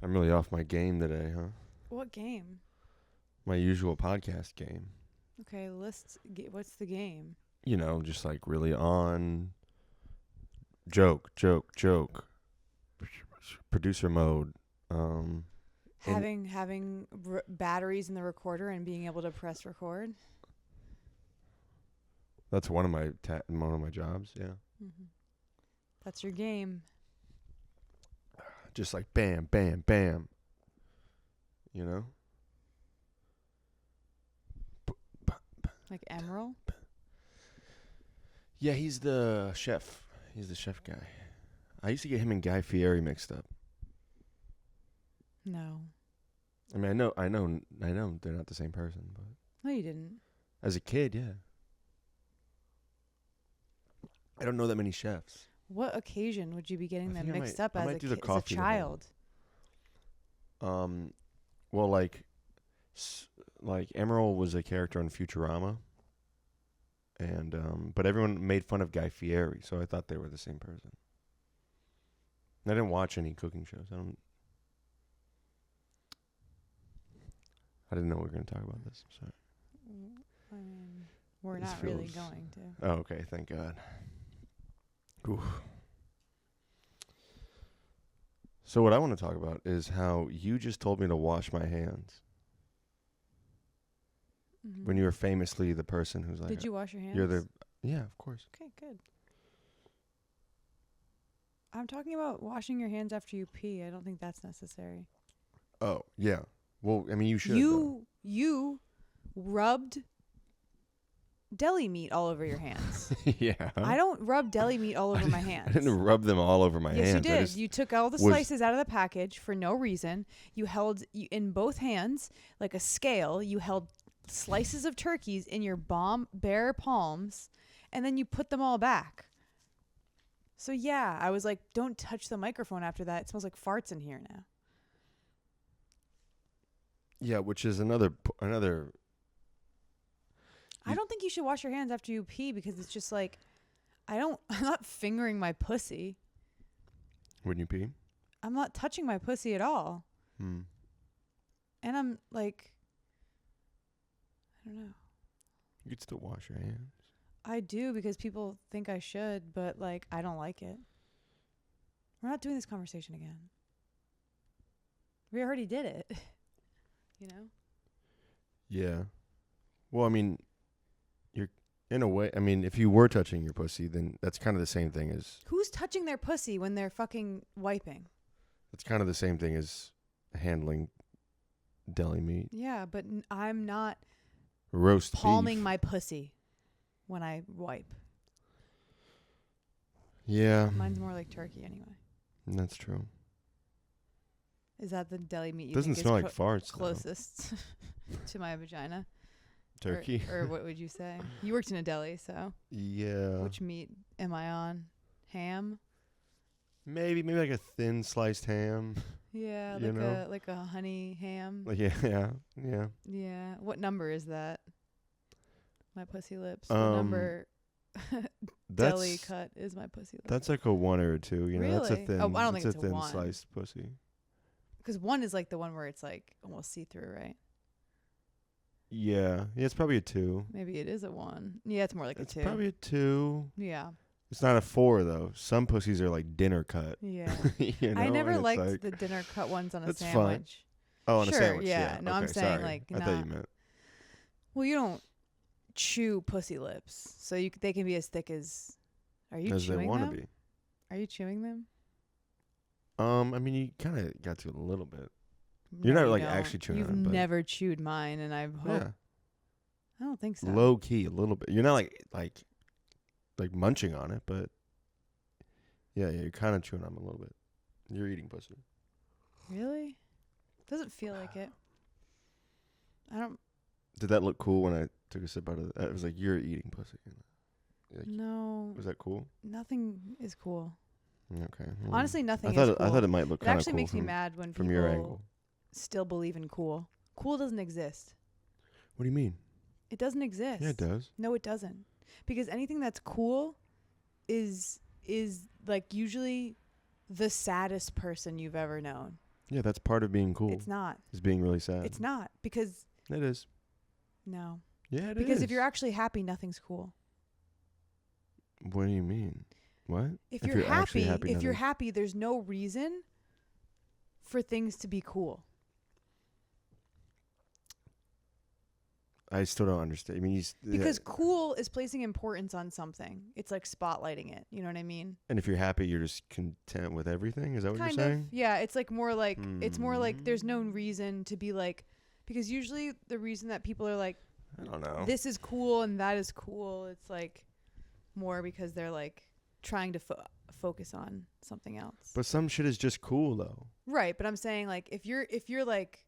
I'm really off my game today, huh? What game? My usual podcast game. Okay, what's the game? You know, just like really on. Joke. Producer mode. Having batteries in the recorder and being able to press record. That's one of my jobs. Yeah. Mm-hmm. That's your game. Just like bam, bam, bam. You know. Like Emerald? Yeah, he's the chef. He's the chef guy. I used to get him and Guy Fieri mixed up. No. I mean, I know they're not the same person, but No, you didn't. as a kid, yeah. I don't know that many chefs. What occasion would you be getting them mixed up as a child? Well, like Emerald was a character on Futurama, and but everyone made fun of Guy Fieri, so I thought they were the same person. I didn't watch any cooking shows. I didn't know we were going to talk about this. I'm sorry. I mean, we're not really going to. Oh, okay. Thank God. Oof. So what I want to talk about is how you just told me to wash my hands. Mm-hmm. When you were famously the person who's like... Did you wash your hands? Yeah, of course. Okay, good. I'm talking about washing your hands after you pee. I don't think that's necessary. Oh, yeah. Well, I mean, you should. You rubbed deli meat all over your hands. Yeah. I don't rub deli meat all over my hands. I didn't rub them all over my hands. Yes, you did. You took all the slices out of the package for no reason. You held in both hands, like a scale, you held slices of turkeys in your bare palms, and then you put them all back. So, yeah, I was like, don't touch the microphone after that. It smells like farts in here now. Yeah, which is another. I don't think you should wash your hands after you pee because it's just like, I'm not fingering my pussy. When you pee? I'm not touching my pussy at all. And I'm like, I don't know. You could still wash your hands. I do because people think I should, but like, I don't like it. We're not doing this conversation again. We already did it. You know? Yeah. Well, I mean, you're in a way. I mean, if you were touching your pussy, then that's kind of the same thing as. Who's touching their pussy when they're fucking wiping? It's kind of the same thing as handling deli meat. Yeah, but I'm not roast palming beef. my pussy when I wipe. Yeah. Mine's more like turkey anyway. That's true. Is that the deli meat you Doesn't think smell is like farts, closest to my vagina? Turkey. Or what would you say? You worked in a deli, so. Yeah. Which meat am I on? Ham? Maybe like a thin sliced ham. Yeah, like a honey ham. Yeah. Yeah. What number is that? My pussy lips. What number deli cut is my pussy lips? That's like a 1 or a 2. You know, really? that's a thin. Oh, I don't think it's a thin 1. Sliced pussy. Because 1 is like the one where it's like almost see through, right? Yeah, it's probably a 2. Maybe it is a 1. Yeah, it's more like a 2. It's probably a 2. Yeah. It's not a 4 though. Some pussies are like dinner cut. Yeah. You know? I never liked the dinner cut ones on a sandwich. Fine. Oh, on a sandwich. Yeah. No, okay, I'm saying sorry. like. I thought you meant. Well, you don't chew pussy lips, so they can be as thick as. Are you as chewing they want them? to be. Are you chewing them? I mean, you kind of got to a little bit. No, You're not you like don't. actually chewing You've them. You've never chewed mine, and I've hoped. Yeah. I don't think so. Low key, a little bit. You're not like munching on it, but yeah, you're kind of chewing on them a little bit. You're eating pussy. Really? Doesn't feel like it. I don't. Did that look cool when I took a sip out of it? It was like, you're eating pussy. Like, no. Was that cool? Nothing is cool. Okay. Well, honestly, nothing is cool. I thought it might look kind of cool. It actually makes me mad when from people your angle. Still believe in cool. Cool doesn't exist. What do you mean? It doesn't exist. Yeah, it does. No, it doesn't. Because anything that's cool is like usually the saddest person you've ever known. Yeah, that's part of being cool. It's not. Is being really sad. It's not because It is. no. Yeah, it is. Because if you're actually happy, nothing's cool. What do you mean? What? If you're actually happy, if you're nothing- happy, there's no reason for things to be cool. I still don't understand. I mean, Because cool is placing importance on something. It's like spotlighting it. You know what I mean? and if you're happy, you're just content with everything. Is that what Kind you're saying? of. Yeah, it's like more like it's more like there's no reason to be like, because usually the reason that people are like, I don't know. this is cool and that is cool, it's like more because they're like trying to focus on something else. But some shit is just cool though. Right, but I'm saying like if you're like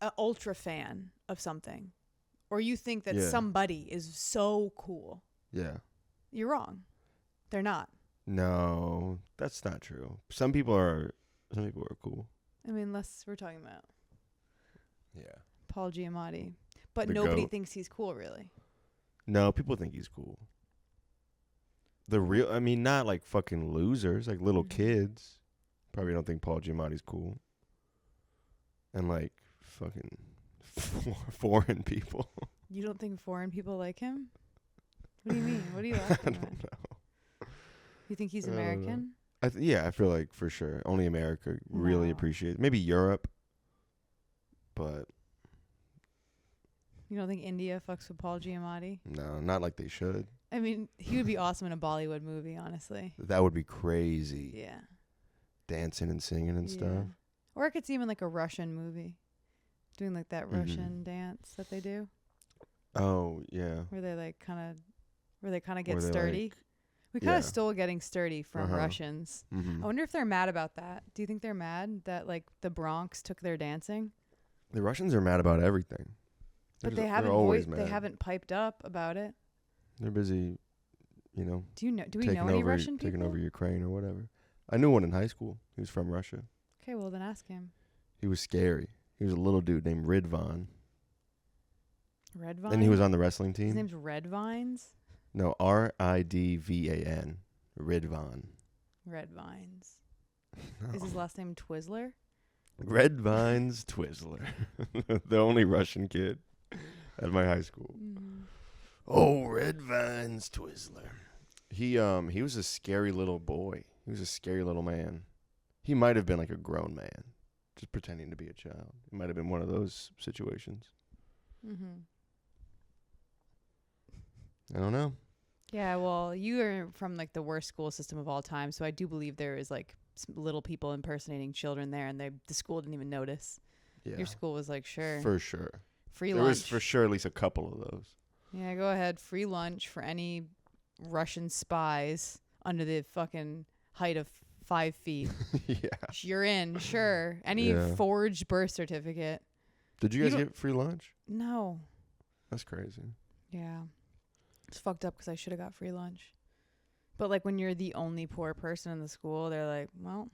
an ultra fan of something, or you think that somebody is so cool, Yeah. you're wrong. They're not. No, that's not true. Some people are cool. I mean, unless we're talking about Yeah. Paul Giamatti, but The nobody goat. thinks he's cool, really. No, people think he's cool. I mean, not like fucking losers, like little kids. Probably don't think Paul Giamatti's cool. And like fucking foreign people. You don't think foreign people like him? What do you mean? What are you I laughing don't at? know. You think he's I don't know. American? I feel like for sure only America really No. appreciates. Maybe Europe, but You don't think India fucks with Paul Giamatti? no, not like they should. I mean, he would be awesome in a Bollywood movie, honestly. That would be crazy. Yeah. Dancing and singing and stuff. Yeah. Or I could see him in like a Russian movie, doing like that Russian dance that they do, Oh yeah. where they like kind of get Where they, sturdy. like- We kind yeah. of stole getting sturdy from Uh-huh. Russians. Mm-hmm. I wonder if they're mad about that. Do you think they're mad that like the Bronx took their dancing? The Russians are mad about everything. But They're they haven't always they mad. haven't piped up about it. They're busy, you know, Do we taking know any over Russian people? taking over Ukraine or whatever. I knew one in high school. He was from Russia. Okay, well then ask him. He was scary. He was a little dude named Ridvan. Red Vine. And he was on the wrestling His team. name's Red Vines. No, Ridvan. Ridvan. Red Vines. No. Is his last name Twizzler? Red Vines Twizzler. The only Russian kid at my high school. Oh, Red Vines Twizzler. He was a scary little boy. He was a scary little man. He might have been like a grown man, just pretending to be a child. It might have been one of those situations. Mm-hmm. I don't know. Yeah, well, you are from like the worst school system of all time, so I do believe there is like little people impersonating children there, and the school didn't even notice. Yeah. Your school was like, sure, For sure. free There lunch. was for sure at least a couple of those. Yeah, go ahead, free lunch for any Russian spies under the fucking height of 5 feet. Yeah. You're in, sure. Any Yeah. forged birth certificate. Did you You guys don't- get free lunch? No. That's crazy. Yeah. It's fucked up because I should have got free lunch. But like when you're the only poor person in the school, they're like, well,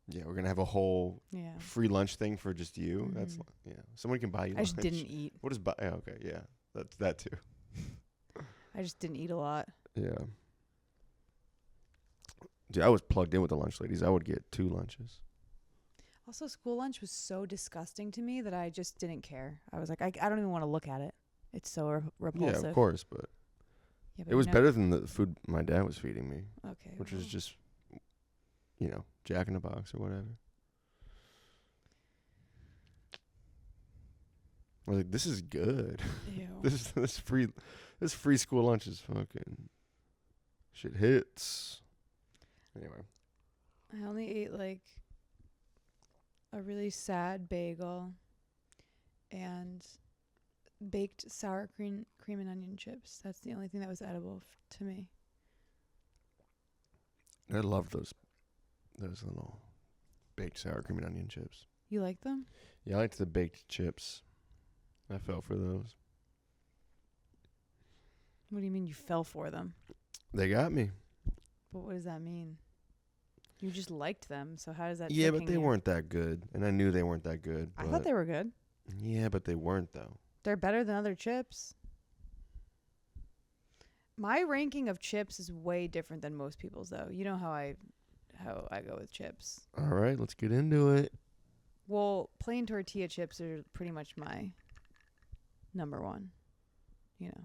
Yeah, we're gonna have a whole yeah. free lunch thing for just you. That's Mhm. yeah. Someone can buy you I lunch. just didn't eat. What is buy? Yeah, okay, yeah, that's that too. I just didn't eat a lot. Yeah. Dude, I was plugged in with the lunch ladies. I would get 2 lunches. Also, school lunch was so disgusting to me that I just didn't care. I was like, I don't even want to look at it. It's so repulsive. Yeah, of course, but Yeah, but it was better than the food my dad was feeding me, Okay. which was well, just, you know, Jack in the Box or whatever. I was like, this is good. ew. This free school lunch is fucking shit hits. Anyway, I only ate like a really sad bagel and baked sour cream and onion chips. That's the only thing that was edible to me. I love those little baked sour cream and onion chips. You like them? Yeah, I liked the baked chips. I fell for those. What do you mean you fell for them? They got me. But what does that mean? You just liked them, so how does that Yeah, but tricking they you? weren't that good, and I knew they weren't that good. I thought they were good. Yeah, but they weren't though. They're better than other chips. My ranking of chips is way different than most people's, though. You know how how I go with chips. All right, let's get into it. Well, plain tortilla chips are pretty much my number one. You know.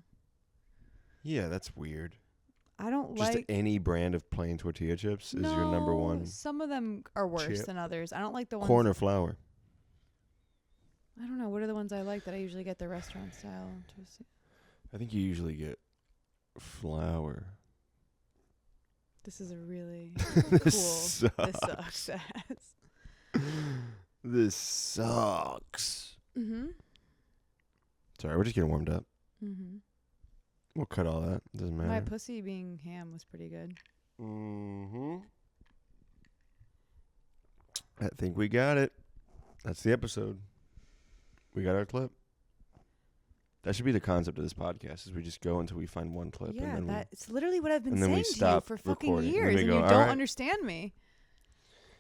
Yeah, that's weird. I don't Just like any brand of plain tortilla chips is your number one. Some of them are worse chip. than others. I don't like the ones. Corn or flour? I don't know. What are the ones I like that I usually get the restaurant style? I think you usually get flour. This is a really This cool. sucks. This sucks. This sucks. Mm-hmm. Sorry, we're just getting warmed up. Mm-hmm. We'll cut all that. Doesn't matter. My pussy being ham was pretty good. Mm-hmm. I think we got it. That's the episode. We got our clip. That should be the concept of this podcast, is we just go until we find one clip. Yeah, and then it's literally what I've been and then we saying to you stop for fucking recording. years, and go, you "All don't right." understand me.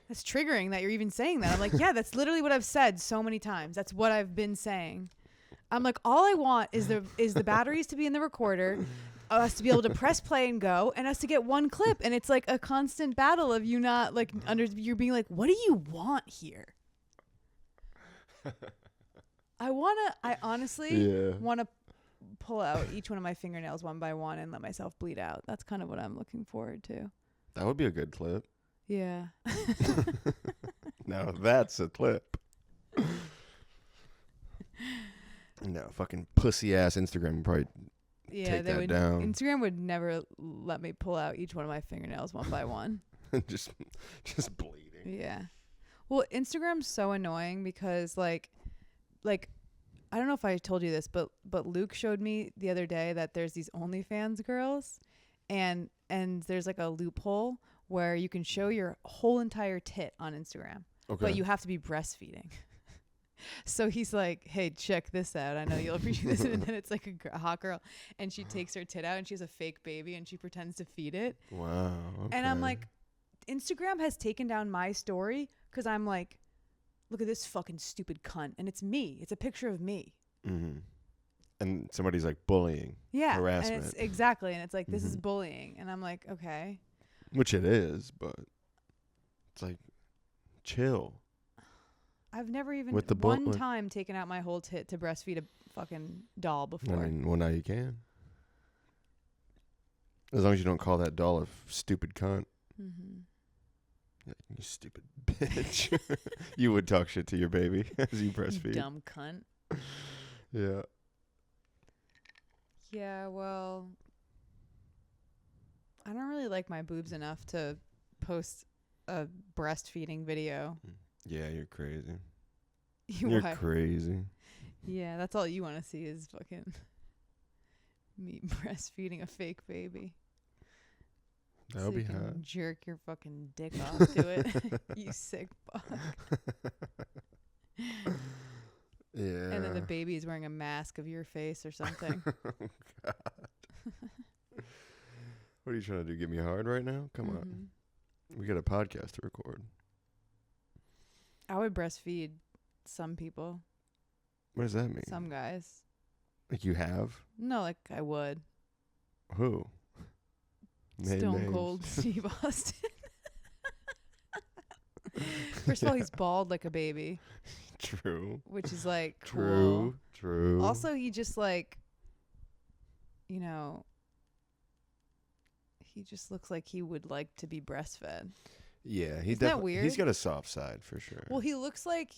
That's triggering that you're even saying that. I'm like, yeah, that's literally what I've said so many times. That's what I've been saying. I'm like, all I want is the batteries to be in the recorder, us to be able to press play and go, and us to get one clip. And it's like a constant battle of you not like you're being like, what do you want here? I honestly want to pull out each one of my fingernails one by one and let myself bleed out. That's kind of what I'm looking forward to. That would be a good clip. Yeah. Now that's a clip. No, fucking pussy ass Instagram would probably take that down. Instagram would never let me pull out each one of my fingernails one by one. just bleeding. Yeah. Well, Instagram's so annoying because like I don't know if I told you this, but Luke showed me the other day that there's these OnlyFans girls, and there's like a loophole where you can show your whole entire tit on Instagram, but you have to be breastfeeding. So he's like, hey, check this out. I know you'll appreciate this. And then it's like a hot girl, and she takes her tit out, and she has a fake baby, and she pretends to feed it. Wow. Okay. And I'm like, Instagram has taken down my story because I'm like, look at this fucking stupid cunt. And it's me. It's a picture of me. Mm-hmm. And somebody's like bullying. Yeah. Harassment. And exactly. And it's like, this is bullying. And I'm like, okay. Which it is, but it's like, chill. I've never even With the one time taken out my whole tit to breastfeed a fucking doll before. I mean, well, now you can. As long as you don't call that doll a stupid cunt. Mm-hmm. You stupid bitch. You would talk shit to your baby as you breastfeed. You dumb cunt. Yeah. Yeah, well, I don't really like my boobs enough to post a breastfeeding video. Yeah, you're crazy. You're crazy. Yeah, that's all you want to see is fucking me breastfeeding a fake baby. That would be hot. Jerk your fucking dick off to it. You sick fuck. Yeah. And then the baby is wearing a mask of your face or something. Oh, God. What are you trying to do? Get me hard right now? Come on. We got a podcast to record. I would breastfeed some people. What does that mean? Some guys. Like you have? No, like I would. Who? Stone Cold Steve Austin. First of all, he's bald like a baby. True. Which is like cool. True. Also, he just like, you know, he just looks like he would like to be breastfed. Yeah, Isn't that weird? He's got a soft side for sure. Well, he looks like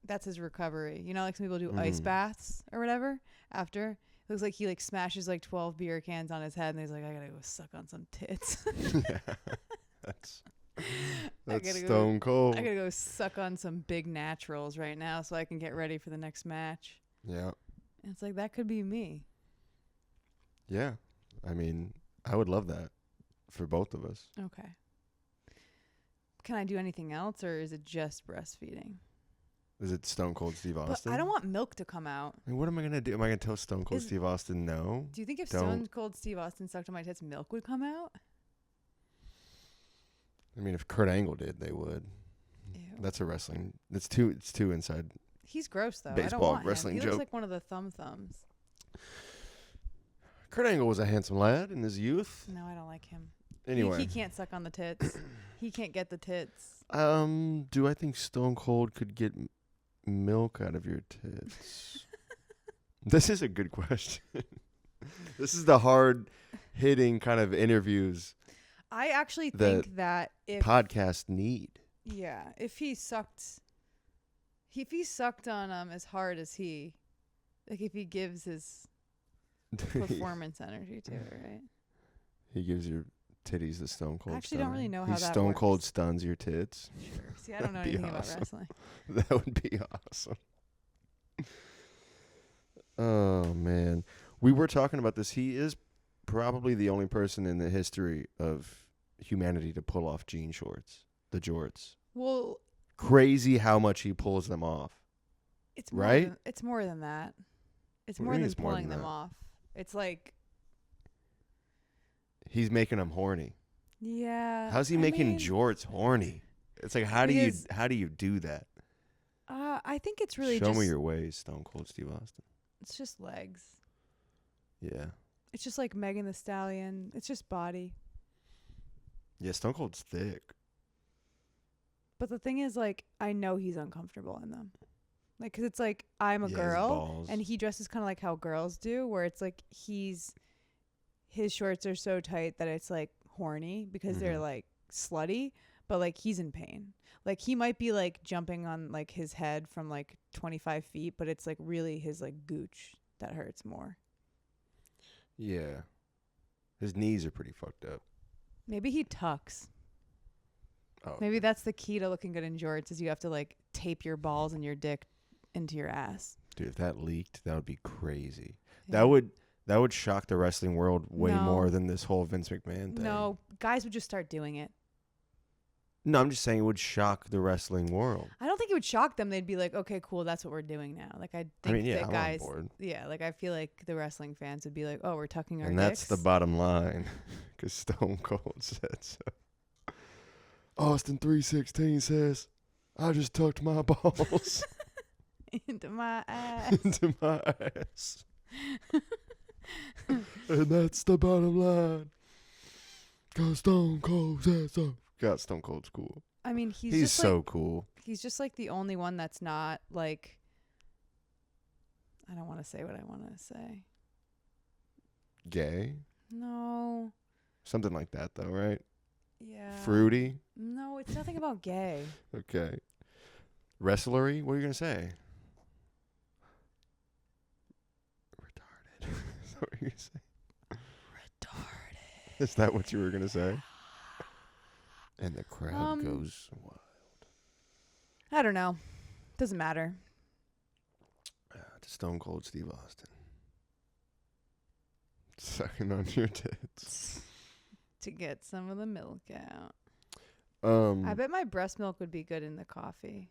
that's his recovery. You know, like some people do ice baths or whatever after. It looks like he like smashes like 12 beer cans on his head and he's like, I gotta go suck on some tits. Yeah, that's stone cold. I gotta go suck on some big naturals right now so I can get ready for the next match. Yeah. And it's like, that could be me. Yeah. I mean, I would love that for both of us. Okay. Can I do anything else or is it just breastfeeding? Is it Stone Cold Steve Austin? But I don't want milk to come out. I mean, what am I going to do? Am I going to tell Stone Cold Steve Austin no? Do you think if Stone Cold Steve Austin sucked on my tits, milk would come out? I mean, if Kurt Angle did, they would. Ew. That's a wrestling. It's too inside. He's gross, though. Baseball, I don't want wrestling him. He joke. looks like one of the thumbs. Kurt Angle was a handsome lad in his youth. No, I don't like him. Anyway. He can't suck on the tits. He can't get the tits. Do I think Stone Cold could get milk out of your tits? This is a good question. This is the hard-hitting kind of interviews I actually think that if podcasts need. Yeah, if he sucked on as hard as he, like if he gives his performance energy to it, right? He gives your titties the Stone Cold. I actually don't really know how that Stone works. Cold stuns your tits. Sure. See, I don't know anything about wrestling. That would be awesome. Oh man, we were talking about this. He is probably the only person in the history of humanity to pull off jean shorts, the jorts. Well, crazy how much he pulls them off. It's more right. It's more than that. It's What do more you mean than it's more pulling than them that? off. It's like, He's making them horny. yeah. How's he making jorts horny? It's like how do you do that? I think it's really Show just me your ways, Stone Cold Steve Austin. it's just legs. Yeah. It's just like Megan Thee Stallion. It's just body. Yeah, Stone Cold's thick. But the thing is, like, I know he's uncomfortable in them. Like, 'cause it's like, I'm a His girl, balls. and he dresses kind of like how girls do, where it's like his shorts are so tight that it's like horny because they're Mhm. like slutty, but like he's in pain. Like he might be like jumping on like his head from like 25 feet, but it's like really his like gooch that hurts more. Yeah. His knees are pretty fucked up. Maybe he tucks. Oh. Maybe that's the key to looking good in jorts is you have to like tape your balls and your dick into your ass. Dude, if that leaked, that would be crazy. Yeah. That would shock the wrestling world way No. more than this whole Vince McMahon thing. No, guys would just start doing it. No, I'm just saying it would shock the wrestling world. I don't think it would shock them. They'd be like, okay, cool, that's what we're doing now. Like I think that I'm guys, on board. yeah, like I feel like the wrestling fans would be like, oh, we're tucking our And dicks. that's the bottom line, because Stone Cold said so. Austin 316 says, I just tucked my balls into my ass. into my ass. And that's the bottom line. Because Stone Cold said so. God, Stone Cold's cool. I mean, he's He's just so like, cool. he's just like the only one that's not like, I don't want to say what I want to say. Gay? No. Something like that, though, right? Yeah. Fruity? No, it's nothing about gay. Okay. Wrestlery? What are you going to say? Retarded. Is that what you're going to say? Retarded. Is that what you were going to say? And the crowd goes wild. I don't know. Doesn't matter. To Stone Cold Steve Austin. Sucking on your tits. To get some of the milk out. I I bet my breast milk would be good in the coffee.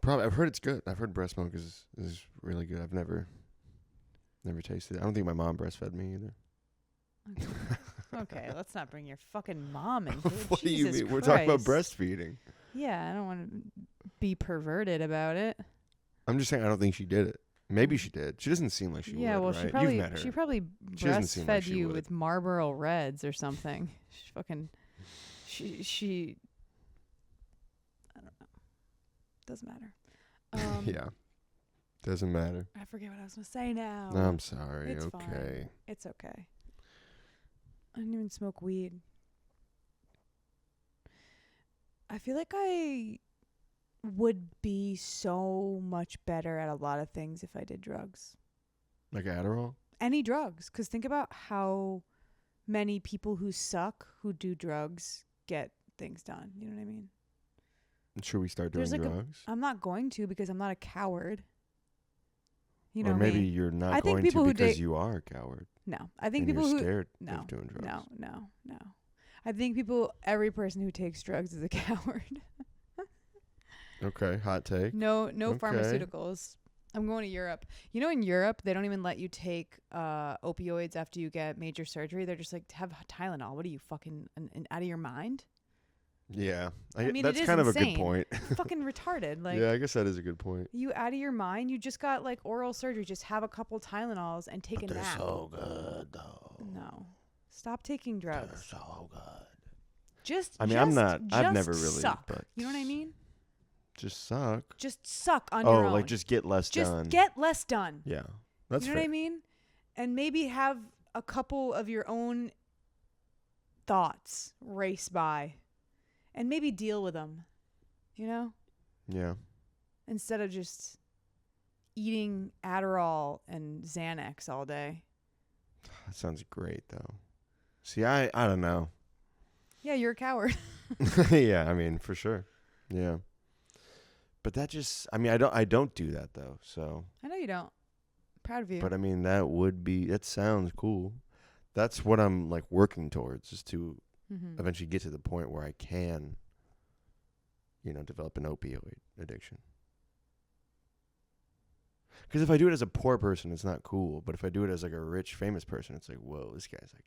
Probably. I've heard it's good. I've heard breast milk is really good. I've never tasted it. I don't think my mom breastfed me either. Okay, let's not bring your fucking mom into it. What do you Jesus mean? We're talking about Christ. breastfeeding. Yeah, I don't want to be perverted about it. I'm just saying I don't think she did it. Maybe she did. She doesn't seem like she would, well, right? she probably You've met her. she probably She doesn't seem like breastfed she you would. with Marlboro Reds or something. She I don't know. Doesn't matter. Yeah. Doesn't matter. I forget what I was gonna say now. I'm sorry. It's okay. fine. It's okay. I didn't even smoke weed. I feel like I would be so much better at a lot of things if I did drugs. Like Adderall? Any drugs. Because think about how many people who suck, who do drugs, get things done. You know what I mean? Should we start doing drugs? I'm not going to because I'm not a coward. You or know maybe me. you're not I think going people to who because date- you are a coward. No. I think and people you're who... scared No, of doing drugs. no. I think every person who takes drugs is a coward. Okay, hot take. No Okay. pharmaceuticals. I'm going to Europe. You know, in Europe, they don't even let you take opioids after you get major surgery. They're just like, have Tylenol. What are you, fucking out of your mind? Yeah. I mean, that's it is kind of a insane. good point. Fucking retarded. Like, yeah, I guess that is a good point. you out of your mind? You just got like oral surgery. Just have a couple Tylenols and take a They're nap. so good, though. No. Stop taking drugs. Oh God. I've never really. Suck. But you know what I mean? Just suck. Just suck on your own. Oh, like just get less done. Just get less done. Yeah, that's you know fair. what I mean? And maybe have a couple of your own thoughts race by, and maybe deal with them. You know? Yeah. Instead of just eating Adderall and Xanax all day. That sounds great, though. See, I don't know. Yeah, you're a coward. Yeah, I mean, for sure. Yeah. But that just, I mean, I don't do that, though, so. I know you don't. Proud of you. But, I mean, that sounds cool. That's what I'm, like, working towards, is to eventually get to the point where I can, develop an opioid addiction. Because if I do it as a poor person, it's not cool. But if I do it as, like, a rich, famous person, it's like, whoa, this guy's, like,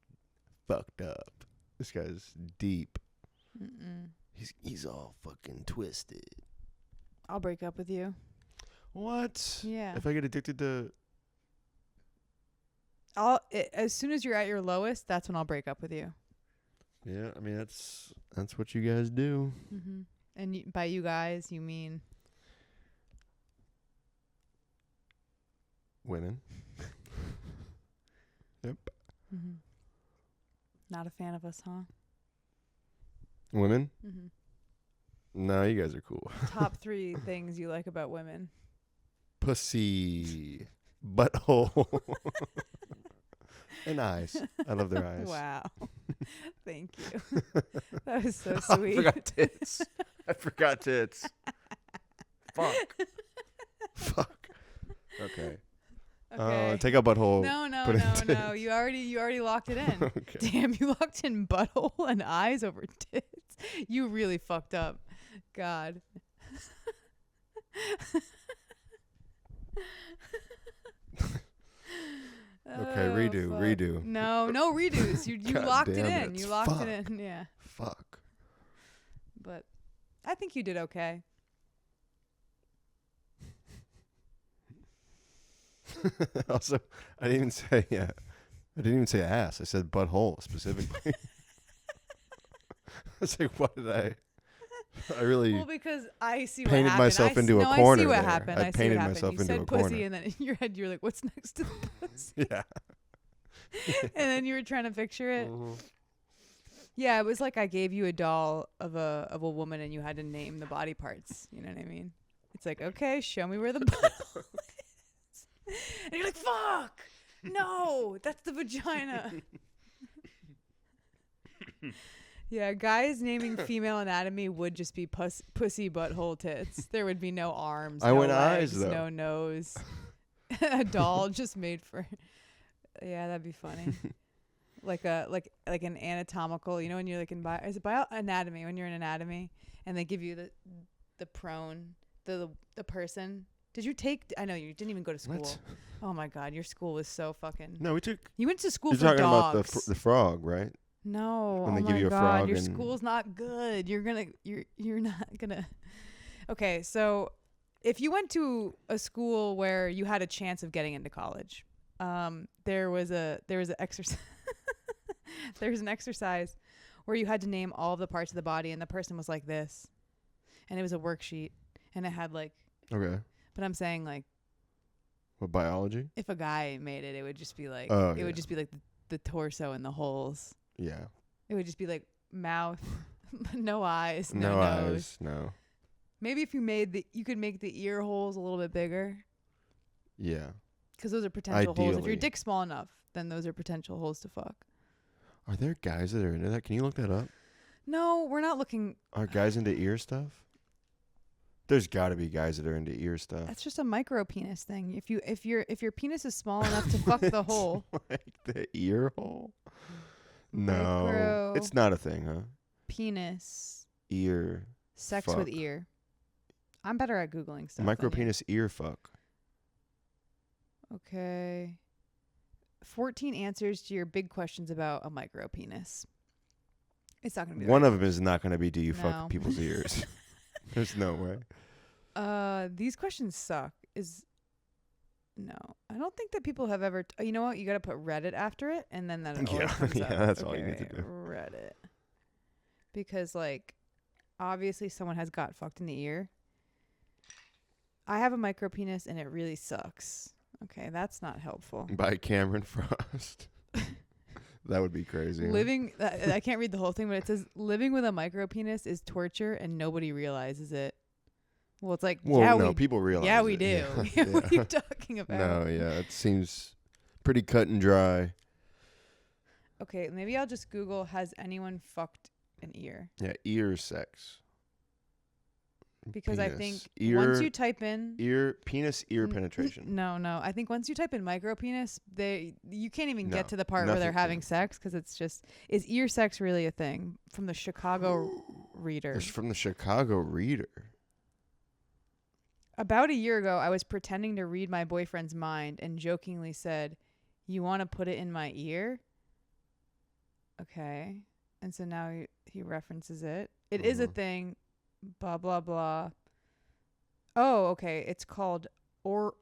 fucked up. This guy's deep. Mm-mm. He's all fucking twisted. I'll break up with you. What? Yeah. If I get addicted to... As soon as you're at your lowest, that's when I'll break up with you. Yeah, I mean, that's what you guys do. Mm-hmm. And by you guys, you mean... Women. Yep. Mm-hmm. Not a fan of us, huh? Women? Mm-hmm. No, you guys are cool. Top 3 things you like about women. Pussy. Butthole. And eyes. I love their eyes. Wow. Thank you. That was so sweet. I forgot tits. Fuck. Okay. Take out butthole. No. You already locked it in. Okay. Damn, you locked in butthole and eyes over tits. You really fucked up. God. Okay, redo. No redos. You locked it in. You locked it in. Yeah. Fuck. But I think you did okay. Also, I didn't even say ass. I said butthole specifically. I was like, what did I really... Well, because I see painted what happened. myself into a corner. I see what there. happened. I painted myself you into said a pussy, corner. and then in your head you're like, "What's next to the pussy?" Yeah. And then you were trying to picture it. Mm-hmm. Yeah, it was like I gave you a doll of a woman, and you had to name the body parts. You know what I mean? It's like, okay, show me where the butthole is, and you're like, "Fuck, no, that's the vagina." Yeah, guys naming female anatomy would just be pussy, butthole, tits. There would be no arms, no legs, eyes, though. no nose. A doll just made for... Yeah, that'd be funny. like an anatomical, when you're like is it anatomy, when you're in anatomy and they give you the prone, the person. Did you take... I know you didn't even go to school. What? Oh my God, your school was so fucking... No, we took... You went to school You're for talking dogs. about the frog, right? No, When they oh give my you a God, frog your and- school's not good. You're not gonna. Okay, so if you went to a school where you had a chance of getting into college, there was an exercise. There was an exercise where you had to name all of the parts of the body, and the person was like this, and it was a worksheet, and it had like. Okay. But I'm saying like. What, biology? If a guy made it, it would just be like. It would just be like the torso and the holes. Yeah. It would just be like mouth, no eyes, no nose. Eyes, no. Maybe if you could make the ear holes a little bit bigger. Yeah. Because those are potential holes. If your Ideally. dick's small enough, then those are potential holes to fuck. Are there guys that are into that? Can you look that up? No, we're not looking. Are guys into ear stuff? There's got to be guys that are into ear stuff. That's just a micropenis thing. If your penis is small enough to fuck the hole. Like the ear hole? No. Micro It's not a thing, huh? Penis. Ear. Sex fuck. with ear. I'm better at Googling stuff. than you. Micropenis ear fuck. Okay. 14 answers to your big questions about a micropenis. It's not going to be One right. of them is not going to be, do you No. fuck people's ears? There's no way. These questions suck. No, I don't think that people have ever. You know what? You got to put Reddit after it, and then that always Yeah, comes yeah, up. that's all you need to do. Reddit, because like, obviously someone has got fucked in the ear. I have a micropenis, and it really sucks. Okay, that's not helpful. By Cameron Frost. That would be crazy. Living, I can't read the whole thing, but it says living with a micropenis is torture, and nobody realizes it. Well, it's like, people realize. Yeah, we it. do. Yeah. What are you talking about? No, yeah, it seems pretty cut and dry. Okay, maybe I'll just Google, has anyone fucked an ear? Yeah, ear sex. Because penis. I think ear, once you type in ear penetration. No. I think once you type in micropenis, you can't even get to the part where nothing. they're having sex, because it's just, is ear sex really a thing? From the Chicago Reader. It's from the Chicago Reader. About a year ago, I was pretending to read my boyfriend's mind and jokingly said, "You want to put it in my ear?" Okay. And so now he references it. It is a thing. Blah, blah, blah. Oh, okay. It's called oralism.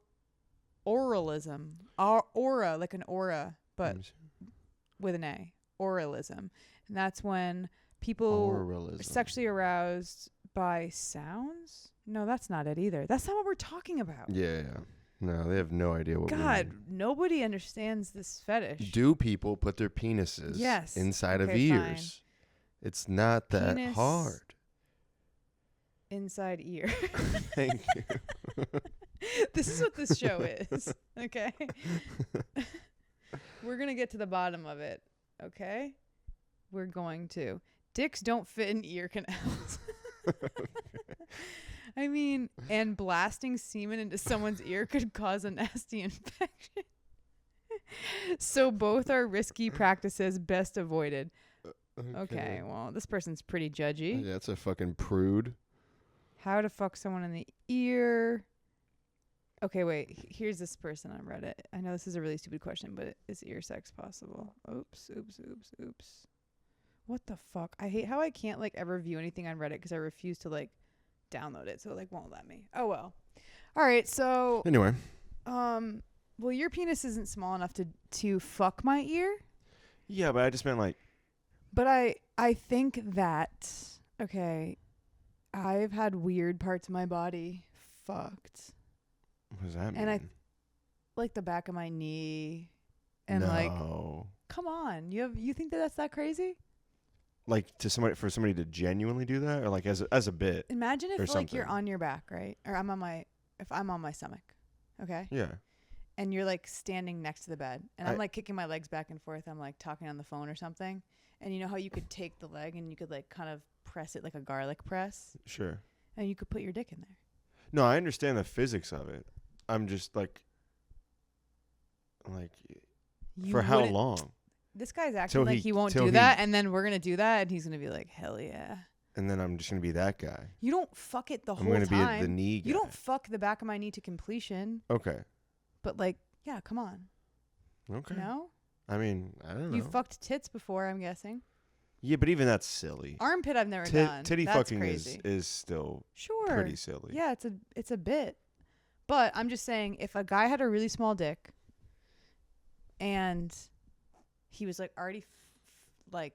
Aura, like an aura, but with an A. Oralism. And that's when people are sexually aroused by sounds? No, that's not it either. That's not what we're talking about. Yeah. No, they have no idea what God, nobody understands this fetish. Do people put their penises inside of ears? Fine. It's not that hard. Inside ear. Thank you. This is what this show is. Okay. We're going to get to the bottom of it. Okay. We're going to. Dicks don't fit in ear canals. I mean, and blasting semen into someone's ear could cause a nasty infection. So both are risky practices, best avoided. Okay, well, this person's pretty judgy. Yeah, that's a fucking prude. How to fuck someone in the ear. Okay, wait. Here's this person on Reddit. I know this is a really stupid question, but is ear sex possible? Oops. What the fuck? I hate how I can't like ever view anything on Reddit because I refuse to like download it, so it like won't let me. Oh well. All right, so anyway. Well, your penis isn't small enough to fuck my ear. Yeah, but I just meant like. But I think that okay, I've had weird parts of my body fucked. What does that mean? And like the back of my knee, and like, come on, you think that's that crazy? Like for somebody to genuinely do that, or like as a bit. Imagine if like you're on your back, right? Or if I'm on my stomach, okay? Yeah. And you're like standing next to the bed, and I'm like kicking my legs back and forth. I'm like talking on the phone or something, and you know how you could take the leg and you could like kind of press it like a garlic press. Sure. And you could put your dick in there. No, I understand the physics of it. I'm just like for how long? This guy's acting like he won't do that, and then we're going to do that, and he's going to be like, hell yeah. And then I'm just going to be that guy. You don't fuck it the whole time. I'm going to be the knee guy. You don't fuck the back of my knee to completion. Okay. But like, yeah, come on. Okay. No? I mean, I don't know. You fucked tits before, I'm guessing. Yeah, but even that's silly. Armpit I've never done. Titty that's fucking crazy. is still sure pretty silly. Yeah, it's a bit. But I'm just saying, if a guy had a really small dick and he was like already like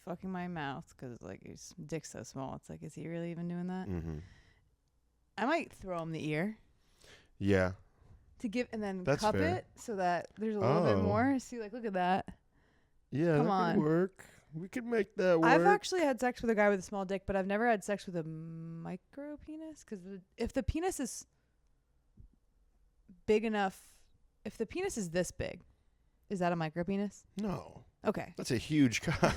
fucking my mouth because like his dick's so small, it's like, is he really even doing that? Mm-hmm. I might throw him the ear. Yeah. To give and then that's cup fair. It so that there's a little bit more. See, like, look at that. Yeah, come that on. could work. We could make that work. I've actually had sex with a guy with a small dick, but I've never had sex with a micro penis because if the penis is big enough, if the penis is this big, is that a micro penis? No. Okay. That's a huge cock.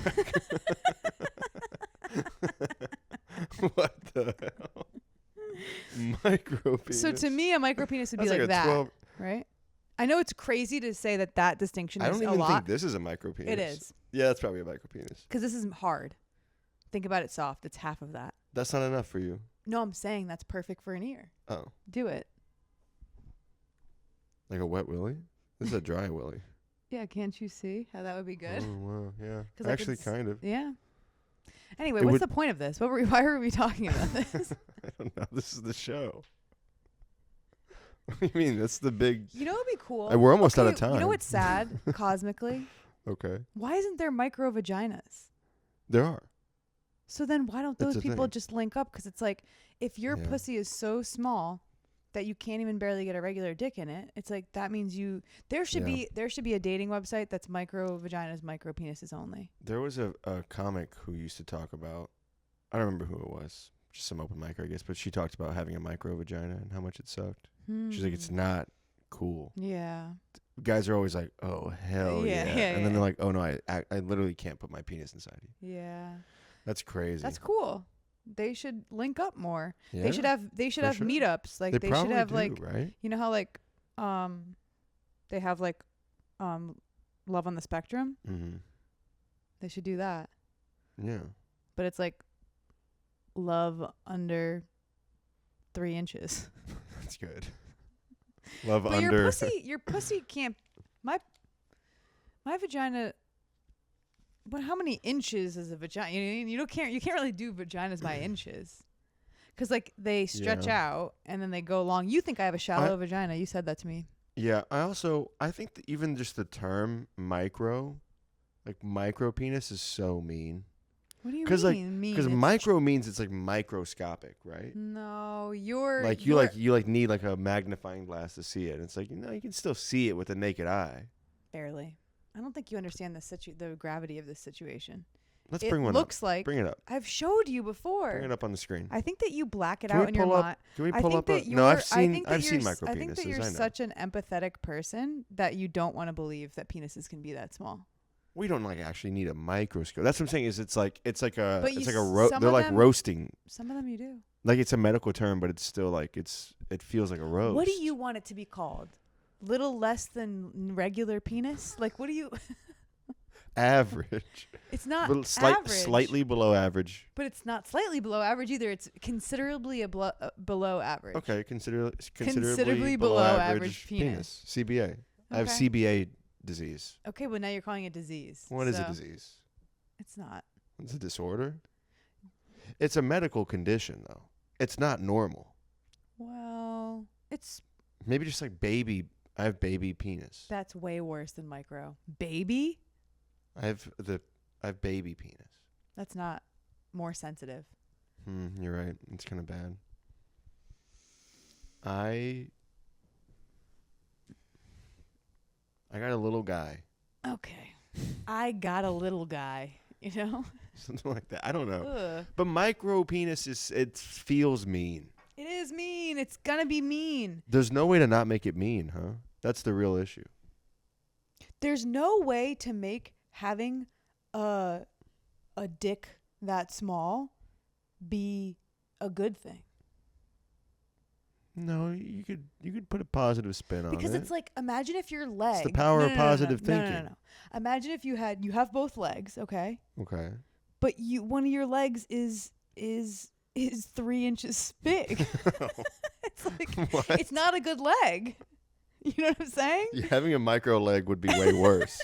What the hell? Micro penis. So to me, a micro penis would be like that, 12. Right? I know it's crazy to say that distinction is a lot. I don't even think this is a micro penis. It is. Yeah, that's probably a micro penis. Because this is hard. Think about it soft. It's half of that. That's not enough for you. No, I'm saying that's perfect for an ear. Oh. Do it. Like a wet willy? This is a dry willy. Yeah, can't you see how that would be good? Oh, wow, yeah. Actually, kind of. Yeah. Anyway, what's the point of this? Why were we talking about this? I don't know. This is the show. I mean, that's the big. You know what would be cool? We're almost out of time. You know what's sad cosmically? Okay. Why isn't there micro vaginas? There are. So then why don't those people thing. just link up? Because it's like, if your pussy is so small that you can't even barely get a regular dick in it, it's like that means there should be a dating website that's micro vaginas, micro penises only. There was a comic who used to talk about, I don't remember who it was, just some open micer, I guess, but she talked about having a micro vagina and how much it sucked. She's like, it's not cool. Yeah. Guys are always like, oh, hell yeah. And then they're like, oh, no, I literally can't put my penis inside you. Yeah. That's crazy. That's cool. They should link up more. Yeah, they should have sure. meetups. Like they should have like, right? You know how like they have like Love on the Spectrum? Mm-hmm. They should do that. Yeah. But it's like love under 3 inches. That's good. Love but under. Your pussy can't. My vagina. But how many inches is a vagina? You can't really do vaginas by inches, because like they stretch out and then they go long. You think I have a shallow vagina? You said that to me. Yeah, I think that even just the term micro penis is so mean. What do you mean? Because micro means it's like microscopic, right? No, you need like a magnifying glass to see it. And it's like, you can still see it with the naked eye. Barely. I don't think you understand the gravity of this situation. Let's bring one up. It looks like... Bring it up. I've showed you before. Bring it up on the screen. I think that you black it out in your mind. Can we pull up? No, I've seen micro penises. I think that you're such an empathetic person that you don't want to believe that penises can be that small. We don't actually need a microscope. That's what I'm saying. It's like they're like roasting. Some of them you do. Like it's a medical term, but it's still like it feels like a roast. What do you want it to be called? Little less than regular penis? Like, what do you... Average. It's not average. Slightly below average. But it's not slightly below average either. It's considerably below average. Okay, considerably below average penis. CBA. Okay. I have CBA disease. Okay, well now you're calling it disease. What is a disease? It's not. It's a disorder? It's a medical condition, though. It's not normal. Well, it's... Maybe just like baby... I have baby penis. That's way worse than micro. Baby? I have baby penis. That's not more sensitive. You're right. It's kind of bad. I got a little guy. Okay. I got a little guy, Something like that. I don't know. Ugh. But micro penis it feels mean. It is mean. It's gonna be mean. There's no way to not make it mean, huh? That's the real issue. There's no way to make having a dick that small be a good thing. No, you could put a positive spin on it. Because it's like, imagine if your leg... It's the power of positive thinking. No. Imagine if you have both legs, okay? Okay. But one of your legs is 3 inches big. It's like, what? It's not a good leg. You know what I'm saying? Yeah, having a micro leg would be way worse.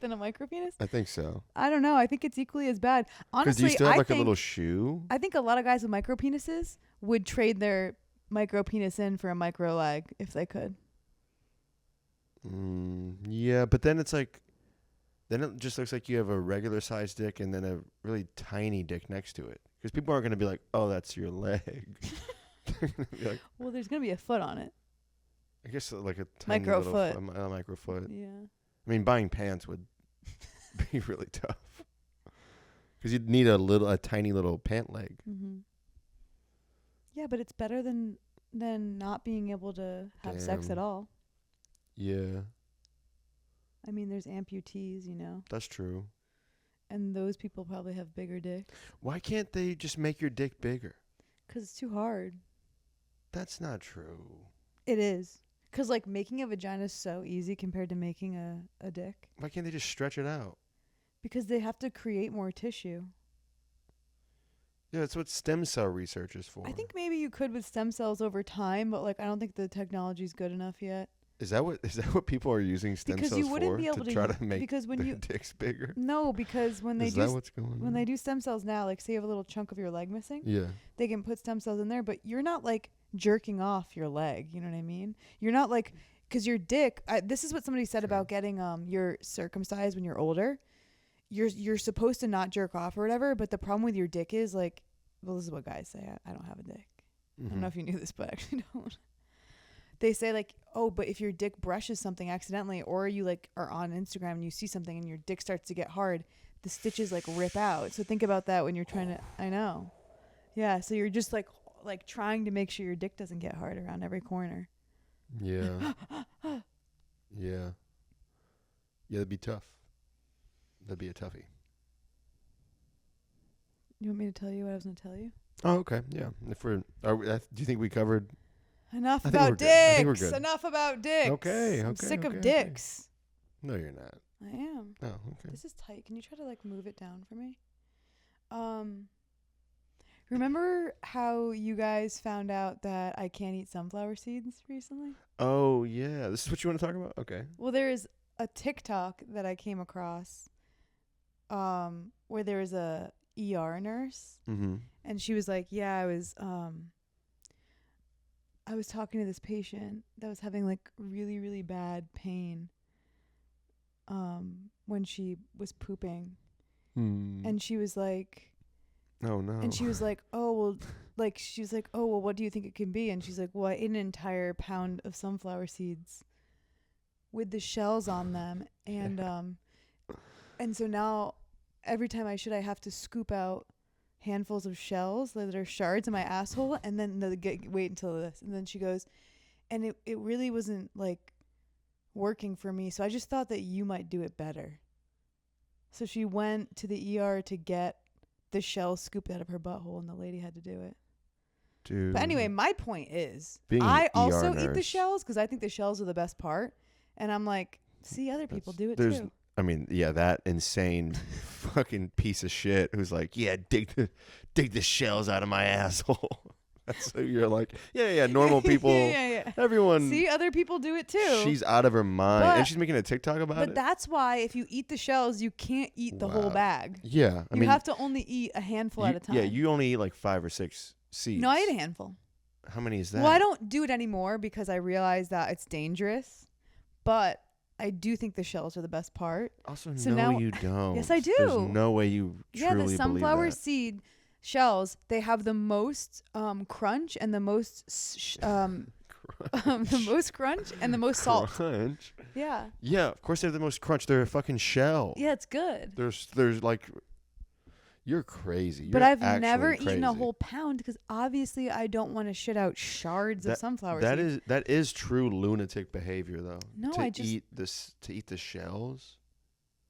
Than a micro penis? I think so. I don't know. I think it's equally as bad. Honestly, because you still have a little shoe? I think a lot of guys with micro penises would trade their micro penis in for a micro leg if they could. Yeah, but then it's like, then it just looks like you have a regular sized dick and then a really tiny dick next to it. Because people aren't going to be like, oh, that's your leg. Like, well, there's going to be a foot on it. I guess like a tiny micro little foot. A micro foot. Yeah. I mean, buying pants would be really tough. Because you'd need a tiny little pant leg. Mm-hmm. Yeah, but it's better than not being able to have sex at all. Yeah. I mean, there's amputees, That's true. And those people probably have bigger dicks. Why can't they just make your dick bigger? Because it's too hard. That's not true. It is. Because, like, making a vagina is so easy compared to making a dick. Why can't they just stretch it out? Because they have to create more tissue. Yeah, that's what stem cell research is for. I think maybe you could with stem cells over time, but, like, I don't think the technology's good enough yet. Is that what people are using stem because cells you wouldn't for? be able to try to make because when their you dicks bigger? No, because when they Is do that what's going on? when they do stem cells now, like say you have a little chunk of your leg missing, Yeah. they can put stem cells in there, but you're not like jerking off your leg. You know what I mean? You're not like, because your dick. This is what somebody said about getting your circumcised when you're older. You're supposed to not jerk off or whatever, but the problem with your dick is like, well, this is what guys say. I don't have a dick. I don't know if you knew this, but I actually don't. They say like, oh, but if your dick brushes something accidentally, or you like are on Instagram and you see something and your dick starts to get hard, the stitches like rip out. So think about that when you're trying to. I know. Yeah. So you're just like trying to make sure your dick doesn't get hard around every corner. Yeah. Yeah. Yeah, that'd be tough. That'd be a toughie. You want me to tell you what I was going to tell you? Oh, okay. Yeah. Do you think we covered? Enough I about think I think we're dicks. good. Enough about dicks. Okay. I'm Okay. sick of okay. dicks. No, you're not. I am. Oh, okay. This is tight. Can you try to like move it down for me? Remember how you guys found out that I can't eat sunflower seeds recently? Oh, yeah. This is what you want to talk about? Okay. Well, there's a TikTok that I came across where there was a ER nurse, and she was like, yeah, I was talking to this patient that was having like really, really bad pain when she was pooping. And she was like, oh no. And she was like, oh, well, what do you think it can be? And she's like, well, I ate an entire pound of sunflower seeds with the shells on them. And and so now every time I have to scoop out handfuls of shells that are shards in my asshole, and then wait until this. And then she goes, and it really wasn't like working for me. So I just thought that you might do it better. So she went to the ER to get the shell scooped out of her butthole, and the lady had to do it. Dude. But anyway, my point is, Being I an also ER eat the nurse. shells because I think the shells are the best part. And I'm like, see, other people do it too. I mean, yeah, that insane fucking piece of shit who's like, yeah, dig the shells out of my asshole. So you're like, yeah, normal people. yeah. Everyone. See, other people do it too. She's out of her mind. And she's making a TikTok about it. But that's why if you eat the shells, you can't eat the whole bag. Yeah. You have to only eat a handful at a time. Yeah, you only eat like 5 or 6 seeds. No, I eat a handful. How many is that? Well, I don't do it anymore because I realize that it's dangerous. But I do think the shells are the best part. Also, so no, now, you don't. Yes, I do. There's no way you truly believe the sunflower that. seed shells, they have the most crunch and the most the most crunch and the most salt. Crunch? Yeah. Yeah, of course they have the most crunch. They're a fucking shell. Yeah, it's good. There's like, you're crazy. But I've never crazy. eaten a whole pound because obviously I don't want to shit out shards of sunflower seeds. That is true lunatic behavior though. No, to eat the shells.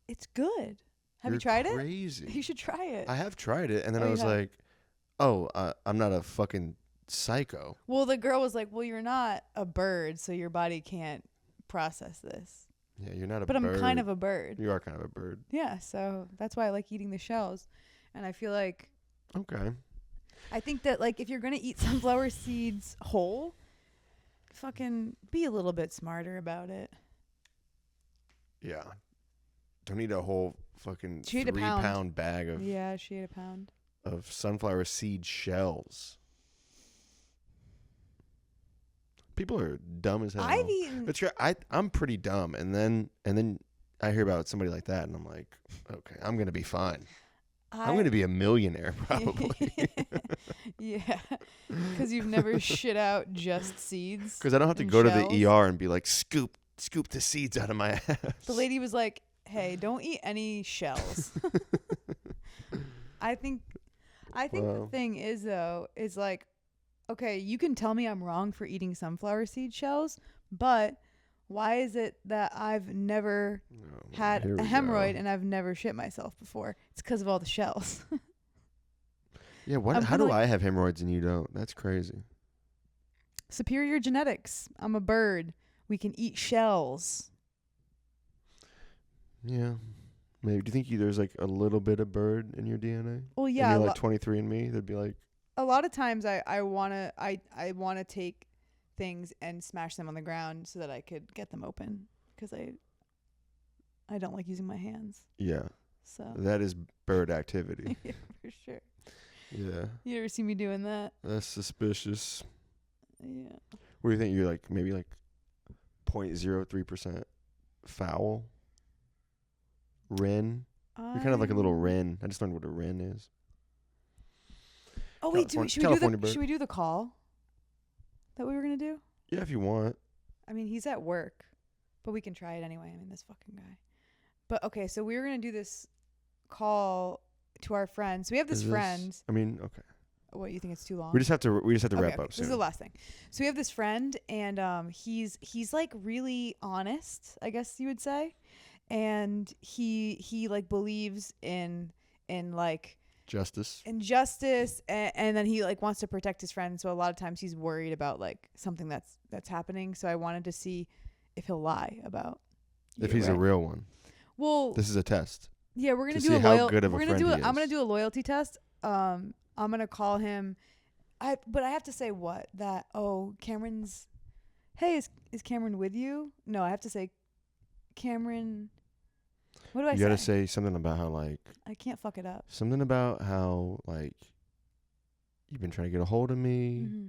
It's good. Have You're you tried crazy. it? You should try it. I have tried it, and then I was like, "Oh, I'm not a fucking psycho." Well, the girl was like, "Well, you're not a bird, so your body can't process this." Yeah, you're not a bird. But I'm kind of a bird. You are kind of a bird. Yeah, so that's why I like eating the shells, and I feel like. Okay. I think that like if you're gonna eat sunflower seeds whole, fucking be a little bit smarter about it. Yeah. Don't eat a whole fucking She ate a 3-pound bag of she ate a pound of sunflower seed shells. People are dumb as hell. I've eaten. But I'm pretty dumb, and then I hear about somebody like that, and I'm like, okay, I'm gonna be fine. I'm gonna be a millionaire probably. Yeah, because you've never shit out just seeds. Because I don't have to go to the ER and be like, scoop the seeds out of my ass. The lady was like, hey, don't eat any shells. I think the thing is though, is like, okay, you can tell me I'm wrong for eating sunflower seed shells, but why is it that I've never had a hemorrhoid and I've never shit myself before? It's because of all the shells. Yeah, how do I have hemorrhoids and you don't? That's crazy. Superior genetics. I'm a bird. We can eat shells. Yeah. Maybe. Do you think there's like a little bit of bird in your DNA? Well, yeah. And you're like 23andMe? They'd be like. A lot of times I wanna take things and smash them on the ground so that I could get them open because I don't like using my hands. Yeah. So that is bird activity. Yeah, for sure. Yeah. You ever see me doing that? That's suspicious. Yeah. What do you think? You're like maybe like 0.03% foul? Wren? You're kind of like a little wren. I just learned what a wren is. Oh wait, should we do the call that we were gonna do? Yeah, if you want. I mean, he's at work, but we can try it anyway. I mean, this fucking guy. But okay, so we were gonna do this call to our friends. We have this friend. I mean, okay. What, you think it's too long? We just have to wrap up soon. This is the last thing. So we have this friend, and he's like really honest, I guess you would say, and he like believes in like justice, and then he like wants to protect his friend. So a lot of times he's worried about like something that's happening. So I wanted to see if he'll lie about if he's a real one. Well, this is a test. Yeah, we're gonna do I'm gonna do a loyalty test. I'm gonna call him. But I have to say what? That Cameron's. Hey, is Cameron with you? No, I have to say, Cameron. What do I say? You gotta say something about how like. I can't fuck it up. Something about how like. You've been trying to get a hold of me. Mm-hmm.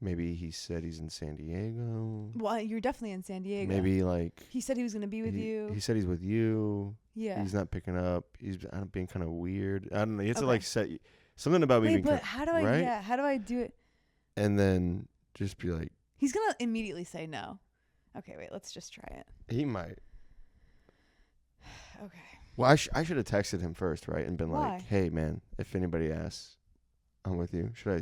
Maybe he said he's in San Diego. Well, you're definitely in San Diego. Maybe like. He said he was gonna be with you. He said he's with you. Yeah. He's not picking up. He's being kind of weird. I don't know. You have to like set something about me. Wait, but how do I? Right? Yeah, how do I do it? And then just be like. He's gonna immediately say no. Okay, wait. Let's just try it. He might. Okay. Well, I should have texted him first, right, and been Why? like, "Hey, man, if anybody asks, I'm with you." Should I?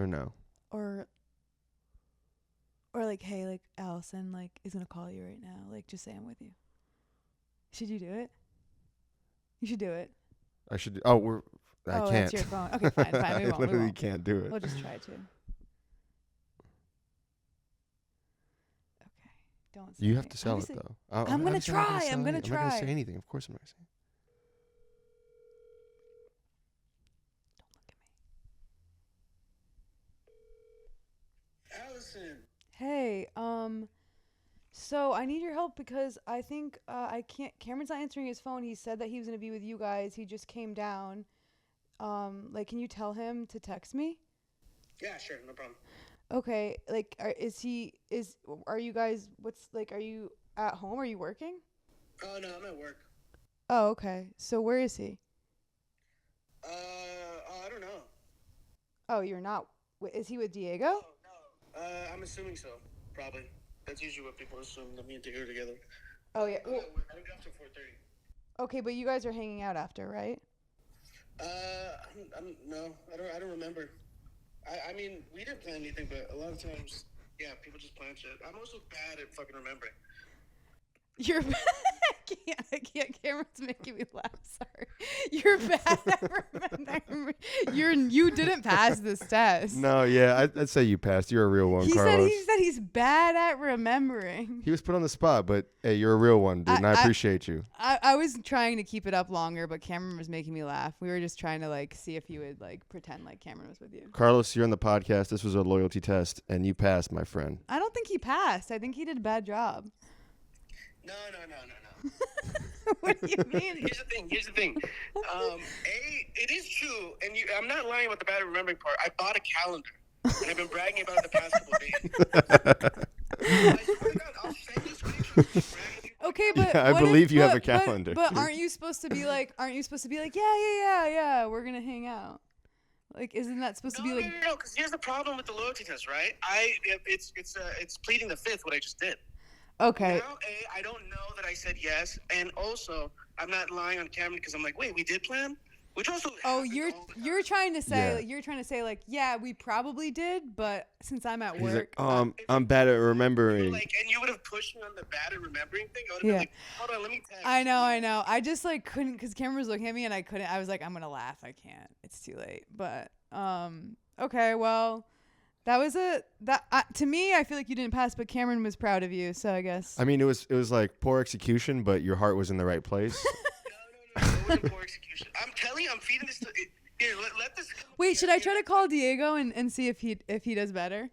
Or no? Or like, hey, like Allyson, like is gonna call you right now. Like, just say I'm with you. Should you do it? You should do it. I should. I can't. That's your phone. Okay, fine. We won't. I literally can't do it. We'll just try to. Okay. Don't say You have to sell it, though. I'm going to try. I'm going to try. I'm not going to say anything. Of course I'm not going to say anything. Allyson. Hey, so I need your help because I think I can't. Cameron's not answering his phone. He said that he was going to be with you guys. He just came down. Like, can you tell him to text me? Yeah, sure, no problem. Okay, like, are you guys? Are you at home? Are you working? Oh no, I'm at work. Oh, okay. So where is he? I don't know. Oh, you're not. Is he with Diego? Oh, no. I'm assuming so. Probably. That's usually what people assume, that me and Diego are together. Oh yeah. Well, I don't get off till 4:30. Okay, but you guys are hanging out after, right? No, I don't remember. I mean, we didn't plan anything, but a lot of times, yeah, people just plan shit. I'm also bad at fucking remembering. You're bad. I can't. Cameron's making me laugh. Sorry. You're bad at remembering. You didn't pass this test. No, yeah, I'd say you passed. You're a real one, he Carlos. Said he's bad at remembering. He was put on the spot, but hey, you're a real one, dude, and I appreciate you. I was trying to keep it up longer, but Cameron was making me laugh. We were just trying to like see if you would like pretend like Cameron was with you. Carlos, you're on the podcast. This was a loyalty test, and you passed, my friend. I don't think he passed. I think he did a bad job. No. What do you mean? Here's the thing. It is true, and I'm not lying about the bad remembering part. I bought a calendar, and I've been bragging about it the past couple of days. I swear to God, I'll send you screenshots. Okay, but yeah, I believe you have a calendar. But aren't you supposed to be like? Yeah, we're gonna hang out. Like, isn't that supposed to be like? No, because here's the problem with the loyalty test, right? It's pleading the fifth what I just did. Okay. Now, I don't know that I said yes, and also I'm not lying on camera because I'm like, wait, we did plan, which also. Oh, you're trying to say like, yeah, we probably did, but since I'm at work, like, I'm bad at remembering. Like, and you would have pushed me on the bad at remembering thing. I would have been like, hold on, let me text. I know. I just like couldn't because Cameron was looking at me and I couldn't. I was like, I'm gonna laugh. I can't. It's too late. But okay, well. That was to me. I feel like you didn't pass, but Cameron was proud of you, so I guess. I mean, it was like poor execution, but your heart was in the right place. No, it wasn't poor execution. I'm telling you, I'm feeding this. Here, let this. Wait, should I try to call Diego and see if he does better?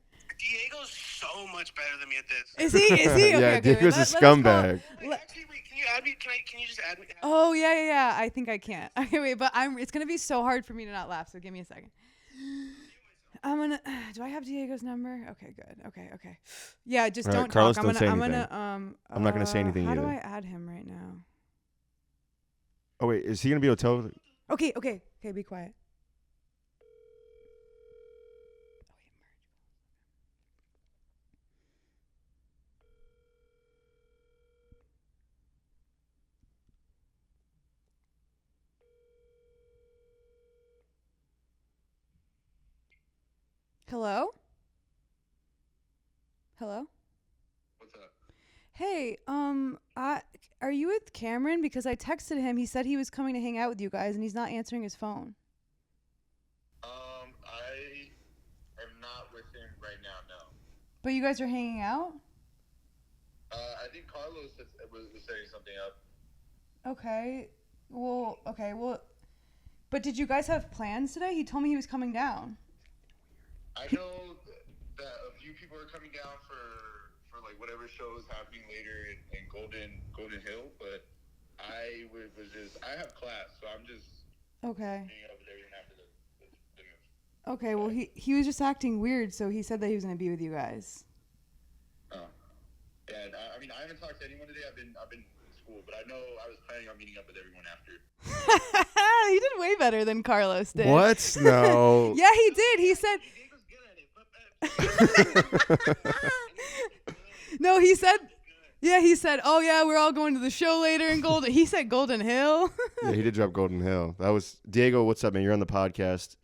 so much better than me at this. Is he? Is he? Okay, Yeah, okay, Diego's wait, a scumbag. Actually, wait, can you add me? Can you just add me? Oh yeah. I think I can't. Okay, wait, but it's gonna be so hard for me to not laugh. So give me a second. I'm gonna. Do I have Diego's number? Okay, good. Okay. Yeah, just All right, don't Carlos, talk. don't say I'm anything. gonna. I'm not gonna say anything How either. do I add him right now? Oh wait, is he gonna be able to tell? Okay. Be quiet. Hello? What's up? Hey, are you with Cameron? Because I texted him. He said he was coming to hang out with you guys, and he's not answering his phone. I am not with him right now, no. But you guys are hanging out? I think Carlos was setting something up. Okay. Well, but did you guys have plans today? He told me he was coming down. I know that a few people are coming down for like whatever show is happening later in Golden Hill, but I have class, so I'm just Okay. hanging out with everyone after the move. Okay, well, he was just acting weird, so he said that he was going to be with you guys. Oh. Yeah, I mean, I haven't talked to anyone today. I've been in school, but I know I was planning on meeting up with everyone after. He did way better than Carlos did. What? No. Yeah, he did. He said... No, he said... Yeah, he said, oh, yeah, we're all going to the show later in Golden... He said Golden Hill. Yeah, he did drop Golden Hill. That was... Diego, what's up, man? You're on the podcast.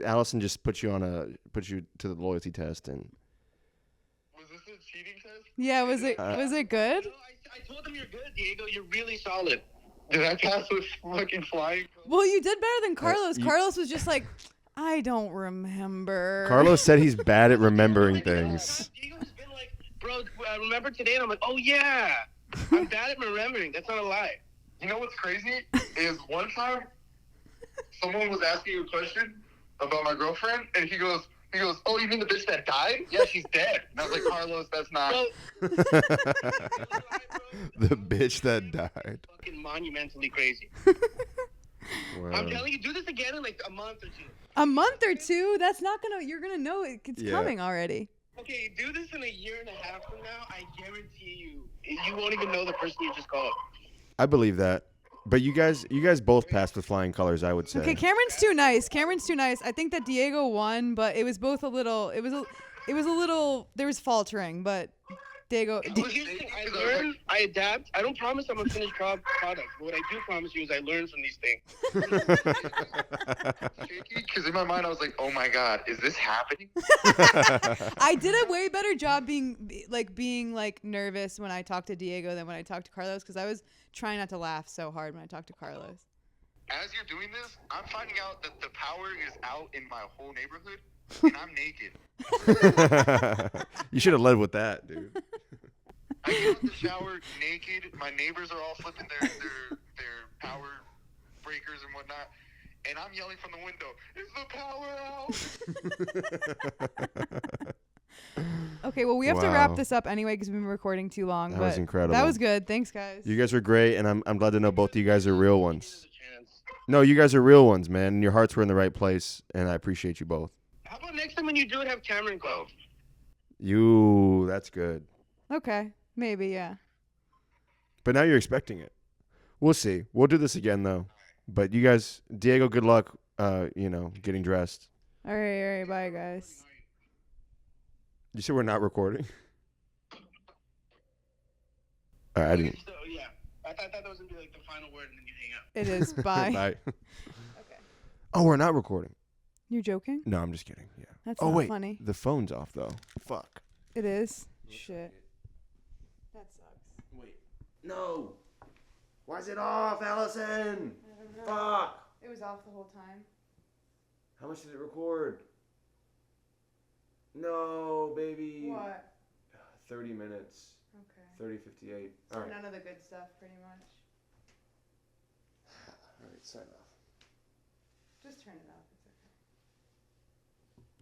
Allyson just put you to the loyalty test, and... Was this a cheating test? Yeah, was it good? No, I told him you're good, Diego. You're really solid. Did I pass with fucking flying? Well, you did better than Carlos. you- Carlos was just like, I don't remember. Carlos said he's bad at remembering things. Diego's been like, bro, I remember today, and I'm like, oh yeah, I'm bad at remembering. That's not a lie. You know what's crazy is one time someone was asking you a question about my girlfriend, and he goes, oh, you mean the bitch that died? Yeah, she's dead. And I was like, Carlos, that's not. Bro, The bitch that died. fucking monumentally crazy. Wow. I'm telling you, do this again in like a month or two. A month or two? That's not gonna. You're gonna know it's Yeah. coming already. Okay, do this in a year and a half from now. I guarantee you won't even know the person you just called. I believe that. But you guys both passed with flying colors, I would say. Okay, Cameron's too nice. I think that Diego won, but it was both a little. It was a little. There was faltering, but Diego. Well, here's the thing, I learn, I adapt. I don't promise I'm a finished product, but what I do promise you is I learn from these things. Shaky, because in my mind I was like, oh my god, is this happening? I did a way better job being nervous when I talked to Diego than when I talked to Carlos, because I was trying not to laugh so hard when I talked to Carlos. As you're doing this, I'm finding out that the power is out in my whole neighborhood, and I'm naked. You should have led with that, dude. I get out the shower naked. My neighbors are all flipping their power breakers and whatnot, and I'm yelling from the window, "Is the power out?" Okay, well, we have to wrap Wow. this up anyway because we've been recording too long. That but was incredible. That was good. Thanks, guys. You guys are great, and I'm glad to know both of you guys are real ones. There's a chance. No, you guys are real ones, man. And your hearts were in the right place, and I appreciate you both. How about next time when you do it, have Cameron go? That's good. Okay, maybe, yeah. But now you're expecting it. We'll see. We'll do this again, though. But you guys, Diego, good luck, getting dressed. All right, bye, guys. You said we're not recording? I didn't. So, yeah. I thought that was going to be like the final word and then you hang up. It is. Bye. Bye. Okay. Oh, we're not recording. You're joking? No, I'm just kidding. Yeah. That's Oh, not wait. funny. The phone's off, though. Fuck. It is? Shit. That sucks. Wait. No. Why is it off, Allyson? I don't know. Fuck. It was off the whole time. How much did it record? No, baby. What? 30 minutes. Okay. 30:58. So All right. none of the good stuff, pretty much. All right, sign off. Just turn it off.